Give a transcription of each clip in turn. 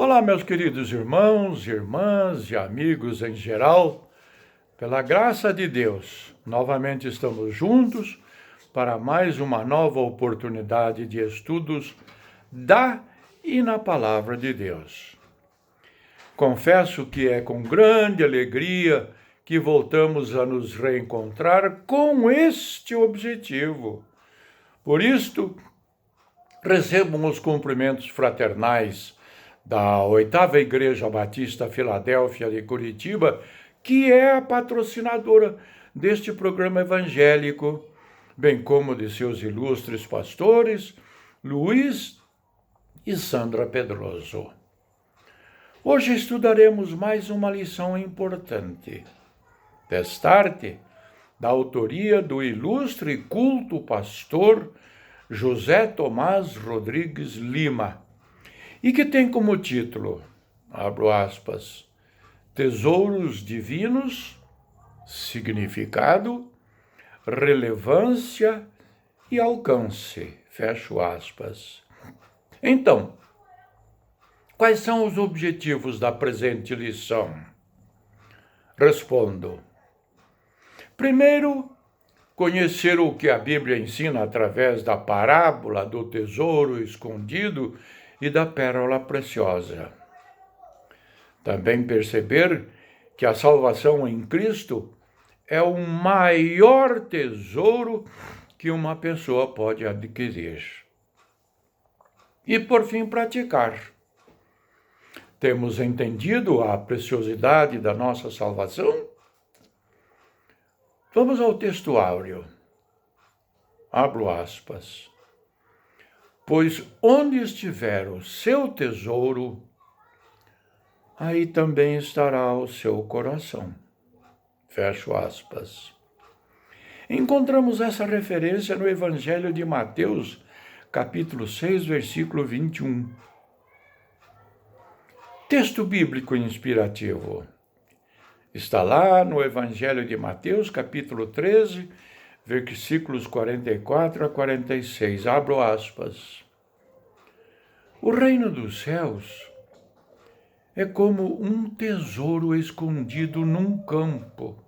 Olá, meus queridos irmãos, irmãs e amigos em geral. Pela graça de Deus, novamente estamos juntos para mais uma nova oportunidade de estudos da e na Palavra de Deus. Confesso que é com grande alegria que voltamos a nos reencontrar com este objetivo. Por isto, recebam os cumprimentos fraternais da 8ª Igreja Batista Filadélfia de Curitiba, que é a patrocinadora deste programa evangélico, bem como de seus ilustres pastores, Luiz e Sandra Pedroso. Hoje estudaremos mais uma lição importante, destarte, da autoria do ilustre e culto pastor José Tomás Rodrigues Lima, e que tem como título, abro aspas, Tesouros Divinos, Significado, Relevância e Alcance, fecho aspas. Então, quais são os objetivos da presente lição? Respondo. Primeiro, conhecer o que a Bíblia ensina através da parábola do tesouro escondido e da pérola preciosa. Também perceber que a salvação em Cristo é o maior tesouro que uma pessoa pode adquirir. E, por fim, praticar. Temos entendido a preciosidade da nossa salvação? Vamos ao texto áureo. Abro aspas. Pois onde estiver o seu tesouro, aí também estará o seu coração. Fecho aspas. Encontramos essa referência no Evangelho de Mateus, capítulo 6, versículo 21. Texto bíblico inspirativo. Está lá no Evangelho de Mateus, capítulo 13, versículos 44 a 46. Abro aspas. O reino dos céus é como um tesouro escondido num campo.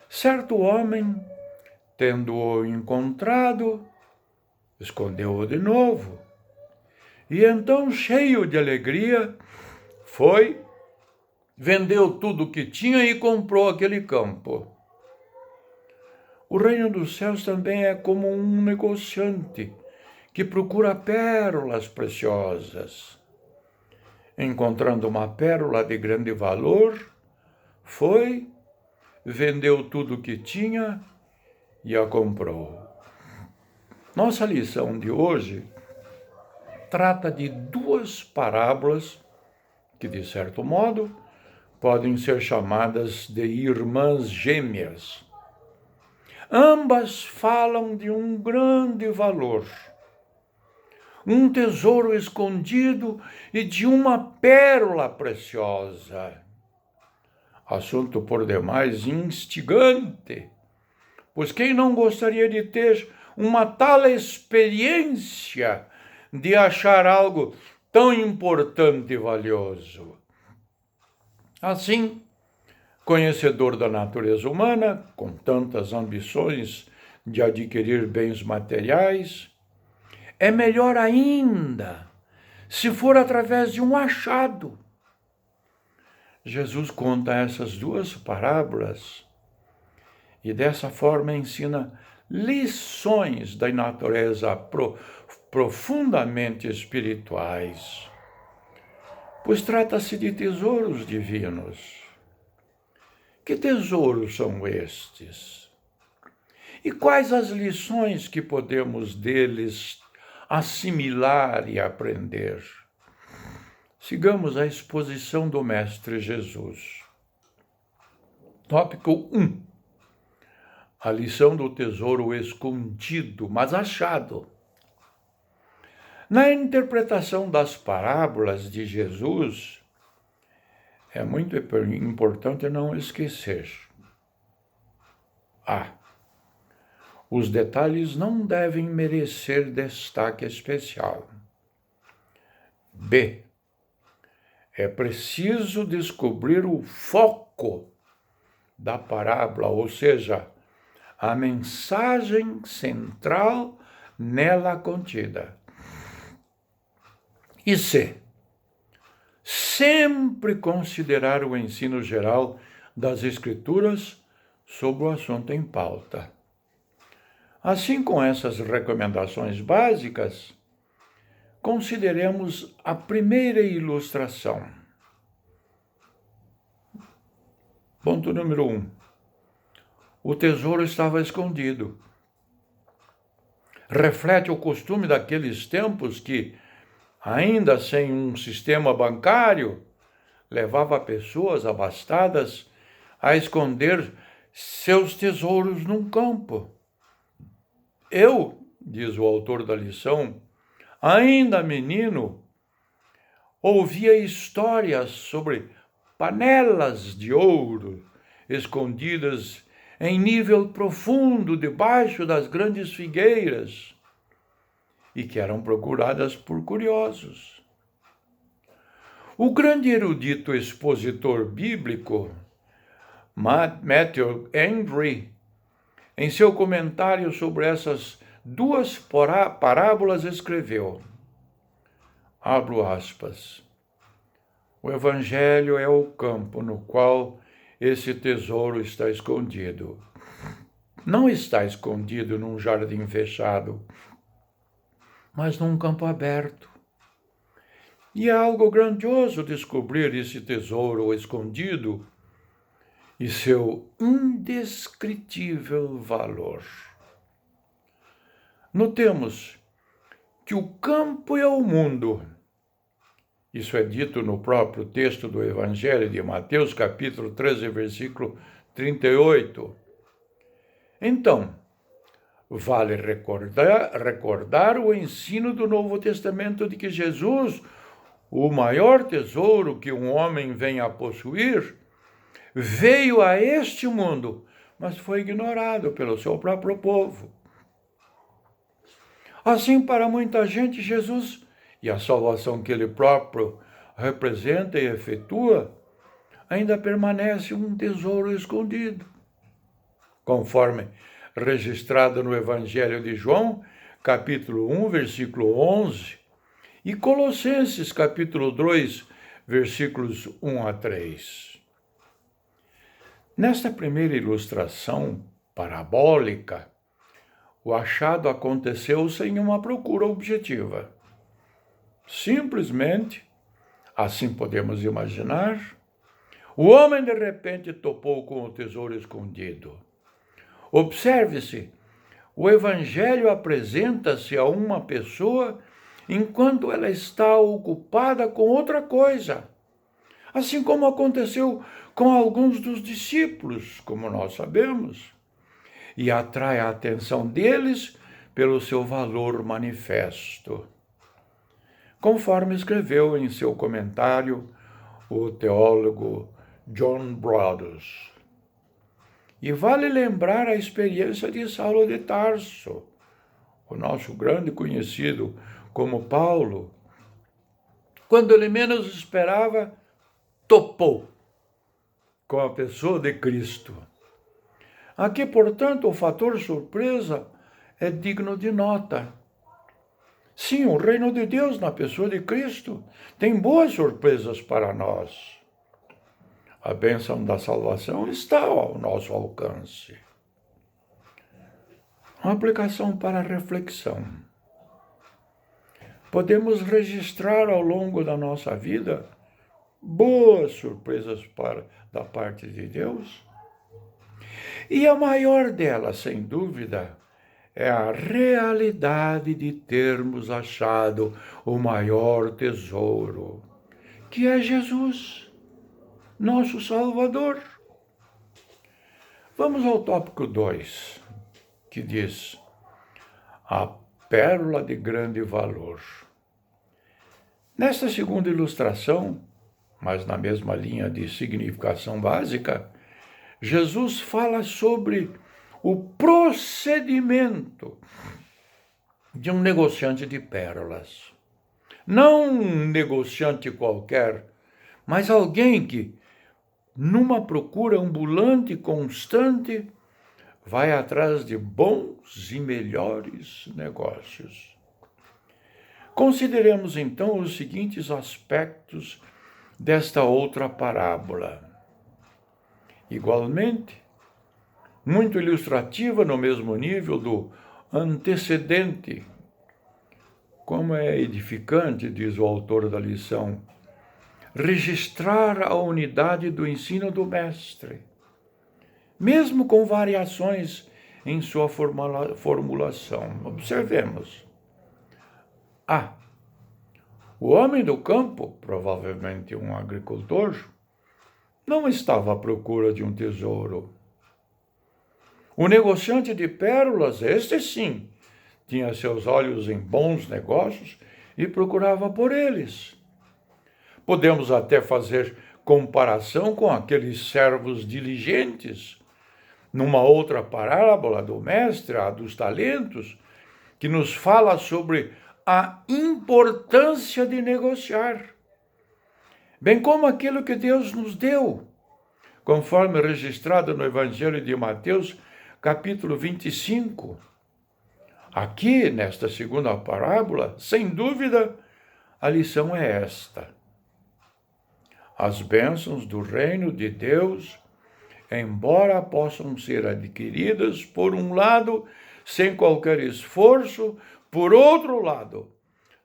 Certo homem, tendo-o encontrado, escondeu-o de novo. E então, cheio de alegria, foi, vendeu tudo o que tinha e comprou aquele campo. O reino dos céus também é como um negociante que procura pérolas preciosas. Encontrando uma pérola de grande valor, foi, vendeu tudo o que tinha e a comprou. Nossa lição de hoje trata de duas parábolas que, de certo modo, podem ser chamadas de irmãs gêmeas. Ambas falam de um grande valor, um tesouro escondido e de uma pérola preciosa. Assunto por demais instigante, pois quem não gostaria de ter uma tal experiência de achar algo tão importante e valioso? Assim, conhecedor da natureza humana, com tantas ambições de adquirir bens materiais, é melhor ainda se for através de um achado. Jesus conta essas duas parábolas e dessa forma ensina lições da natureza profundamente espirituais, pois trata-se de tesouros divinos. Que tesouros são estes? E quais as lições que podemos deles assimilar e aprender? Sigamos a exposição do Mestre Jesus. Tópico 1. A lição do tesouro escondido, mas achado. Na interpretação das parábolas de Jesus, é muito importante não esquecer. Os detalhes não devem merecer destaque especial. B. é preciso descobrir o foco da parábola, ou seja, a mensagem central nela contida. E sempre considerar o ensino geral das Escrituras sobre o assunto em pauta. Assim, com essas recomendações básicas, consideremos a primeira ilustração. Ponto número 1. O tesouro estava escondido. Reflete o costume daqueles tempos que, ainda sem um sistema bancário, levava pessoas abastadas a esconder seus tesouros num campo. Eu, diz o autor da lição, ainda menino, ouvia histórias sobre panelas de ouro escondidas em nível profundo debaixo das grandes figueiras e que eram procuradas por curiosos. O grande erudito expositor bíblico, Matthew Henry, em seu comentário sobre essas duas parábolas, escreveu, abro aspas, o Evangelho é o campo no qual esse tesouro está escondido. Não está escondido num jardim fechado, mas num campo aberto. E é algo grandioso descobrir esse tesouro escondido e seu indescritível valor. Notemos que o campo é o mundo. Isso é dito no próprio texto do Evangelho de Mateus, capítulo 13, versículo 38. Então, vale recordar o ensino do Novo Testamento de que Jesus, o maior tesouro que um homem vem a possuir, veio a este mundo, mas foi ignorado pelo seu próprio povo. Assim, para muita gente, Jesus e a salvação que ele próprio representa e efetua, ainda permanece um tesouro escondido. Conforme registrado no Evangelho de João, capítulo 1, versículo 11, e Colossenses, capítulo 2, versículos 1 a 3. Nesta primeira ilustração parabólica, o achado aconteceu sem uma procura objetiva. Simplesmente, assim podemos imaginar, o homem de repente topou com o tesouro escondido. Observe-se, o Evangelho apresenta-se a uma pessoa enquanto ela está ocupada com outra coisa, assim como aconteceu com alguns dos discípulos, como nós sabemos, e atrai a atenção deles pelo seu valor manifesto. Conforme escreveu em seu comentário o teólogo John Broadus. E vale lembrar a experiência de Saulo de Tarso, o nosso grande conhecido como Paulo. Quando ele menos esperava, topou com a pessoa de Cristo. Aqui, portanto, o fator surpresa é digno de nota. Sim, o reino de Deus na pessoa de Cristo tem boas surpresas para nós. A bênção da salvação está ao nosso alcance. Uma aplicação para a reflexão. Podemos registrar ao longo da nossa vida boas surpresas da parte de Deus? E a maior delas, sem dúvida, é a realidade de termos achado o maior tesouro, que é Jesus, nosso Salvador. Vamos ao tópico 2, que diz: a pérola de grande valor. Nesta segunda ilustração, mas na mesma linha de significação básica, Jesus fala sobre o procedimento de um negociante de pérolas. Não um negociante qualquer, mas alguém que, numa procura ambulante constante, vai atrás de bons e melhores negócios. Consideremos então os seguintes aspectos desta outra parábola. Igualmente, muito ilustrativa no mesmo nível do antecedente. Como é edificante, diz o autor da lição, registrar a unidade do ensino do Mestre, mesmo com variações em sua formulação. Observemos. O homem do campo, provavelmente um agricultor, não estava à procura de um tesouro. O negociante de pérolas, este sim, tinha seus olhos em bons negócios e procurava por eles. Podemos até fazer comparação com aqueles servos diligentes, numa outra parábola do Mestre, a dos talentos, que nos fala sobre a importância de negociar, bem como aquilo que Deus nos deu, conforme registrado no Evangelho de Mateus, capítulo 25. Aqui, nesta segunda parábola, sem dúvida, a lição é esta. As bênçãos do reino de Deus, embora possam ser adquiridas, por um lado, sem qualquer esforço, por outro lado,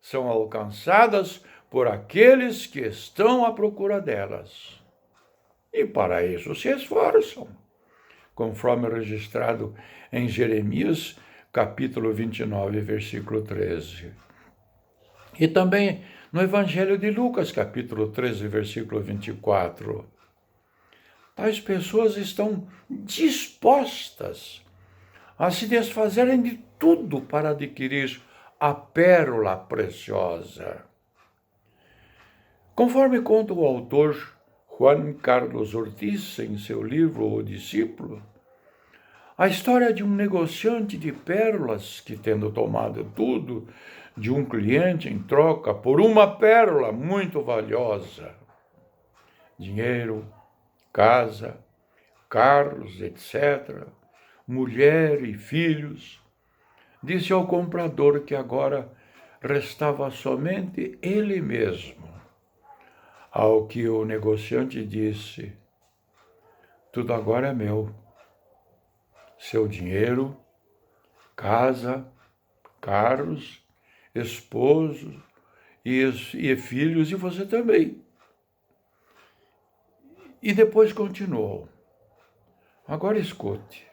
são alcançadas por aqueles que estão à procura delas. E para isso se esforçam, conforme registrado em Jeremias, capítulo 29, versículo 13. E também no Evangelho de Lucas, capítulo 13, versículo 24. Tais pessoas estão dispostas a se desfazerem de tudo para adquirir a pérola preciosa. Conforme conta o autor Juan Carlos Ortiz em seu livro O Discípulo, a história de um negociante de pérolas que, tendo tomado tudo de um cliente em troca por uma pérola muito valiosa, dinheiro, casa, carros, etc., mulher e filhos, disse ao comprador que agora restava somente ele mesmo. Ao que o negociante disse: tudo agora é meu. Seu dinheiro, casa, carros, esposo e filhos, e você também. E depois continuou: agora escute.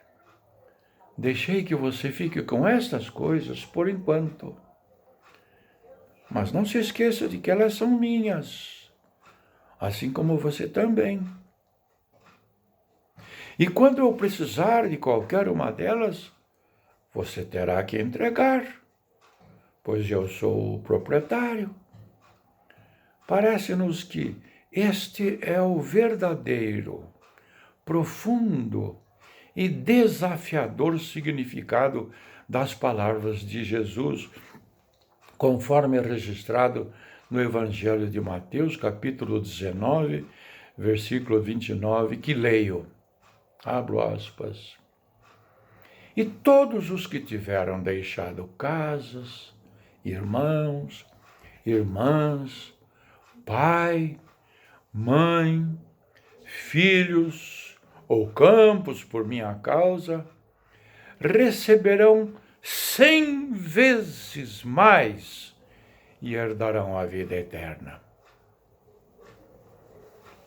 Deixei que você fique com estas coisas por enquanto. Mas não se esqueça de que elas são minhas, assim como você também. E quando eu precisar de qualquer uma delas, você terá que entregar, pois eu sou o proprietário. Parece-nos que este é o verdadeiro, profundo e desafiador significado das palavras de Jesus, conforme registrado no Evangelho de Mateus, capítulo 19, versículo 29, que leio. Abro aspas. E todos os que tiveram deixado casas, irmãos, irmãs, pai, mãe, filhos ou campos por minha causa, receberão 100 vezes mais e herdarão a vida eterna.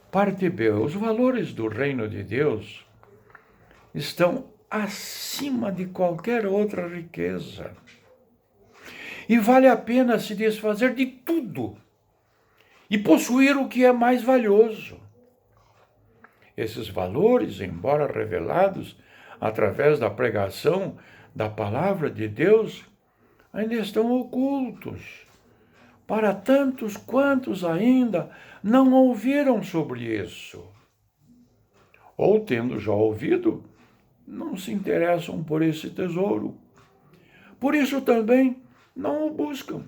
Parte B. Os valores do reino de Deus estão acima de qualquer outra riqueza. E vale a pena se desfazer de tudo e possuir o que é mais valioso. Esses valores, embora revelados através da pregação da palavra de Deus, ainda estão ocultos para tantos quantos ainda não ouviram sobre isso. Ou, tendo já ouvido, não se interessam por esse tesouro. Por isso também não o buscam.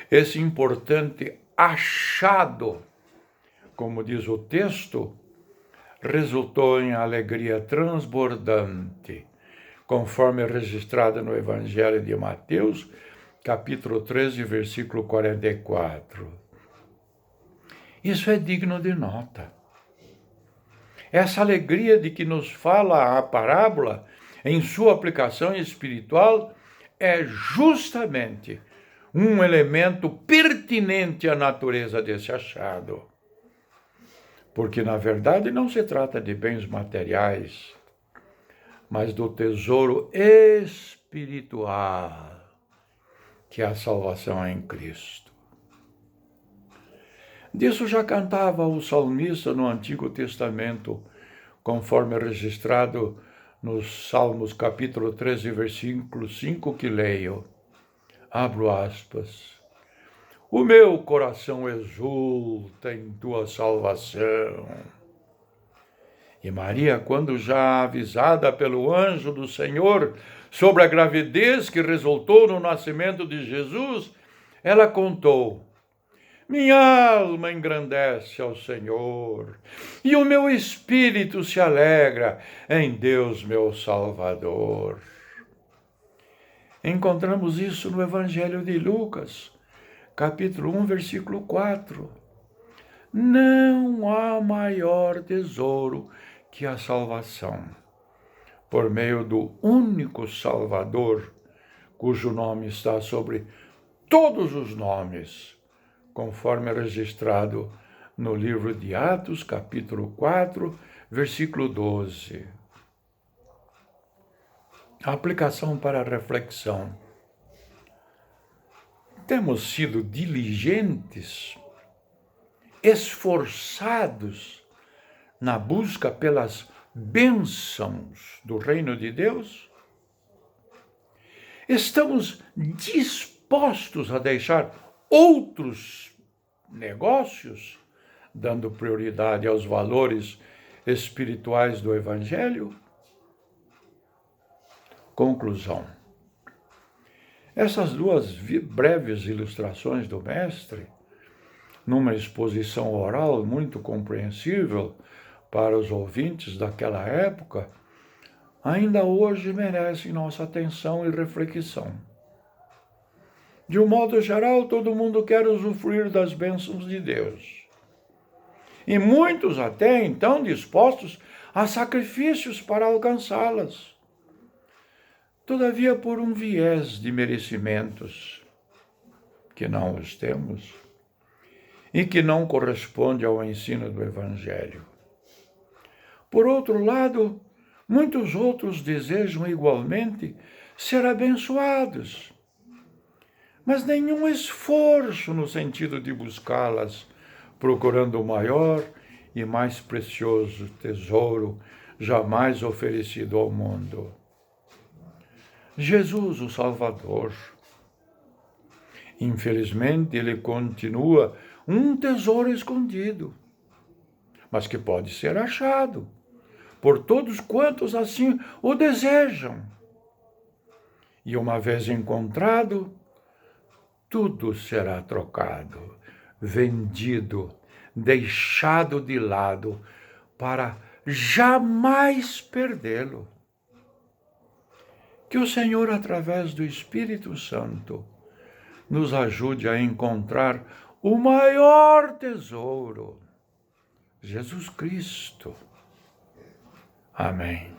Esse importante achado, como diz o texto, resultou em alegria transbordante, conforme registrado no Evangelho de Mateus, capítulo 13, versículo 44. Isso é digno de nota. Essa alegria de que nos fala a parábola, em sua aplicação espiritual, é justamente um elemento pertinente à natureza desse achado. Porque, na verdade, não se trata de bens materiais, mas do tesouro espiritual, que é a salvação em Cristo. Disso já cantava o salmista no Antigo Testamento, conforme registrado nos Salmos capítulo 13, versículo 5, que leio. Abro aspas. O meu coração exulta em tua salvação. E Maria, quando já avisada pelo anjo do Senhor sobre a gravidez que resultou no nascimento de Jesus, ela contou: minha alma engrandece ao Senhor, e o meu espírito se alegra em Deus, meu Salvador. Encontramos isso no Evangelho de Lucas, capítulo 1, versículo 4. Não há maior tesouro que a salvação, por meio do único Salvador, cujo nome está sobre todos os nomes, conforme registrado no livro de Atos, capítulo 4, versículo 12. A aplicação para a reflexão. Temos sido diligentes, esforçados na busca pelas bênçãos do reino de Deus? Estamos dispostos a deixar outros negócios, dando prioridade aos valores espirituais do Evangelho? Conclusão. Essas duas breves ilustrações do Mestre, numa exposição oral muito compreensível para os ouvintes daquela época, ainda hoje merecem nossa atenção e reflexão. De um modo geral, todo mundo quer usufruir das bênçãos de Deus. E muitos até então dispostos a sacrifícios para alcançá-las. Todavia, por um viés de merecimentos, que não os temos, e que não corresponde ao ensino do Evangelho. Por outro lado, muitos outros desejam igualmente ser abençoados, mas nenhum esforço no sentido de buscá-las, procurando o maior e mais precioso tesouro jamais oferecido ao mundo. Jesus, o Salvador. Infelizmente, ele continua um tesouro escondido, mas que pode ser achado por todos quantos assim o desejam. E uma vez encontrado, tudo será trocado, vendido, deixado de lado, para jamais perdê-lo. Que o Senhor, através do Espírito Santo, nos ajude a encontrar o maior tesouro, Jesus Cristo. Amém.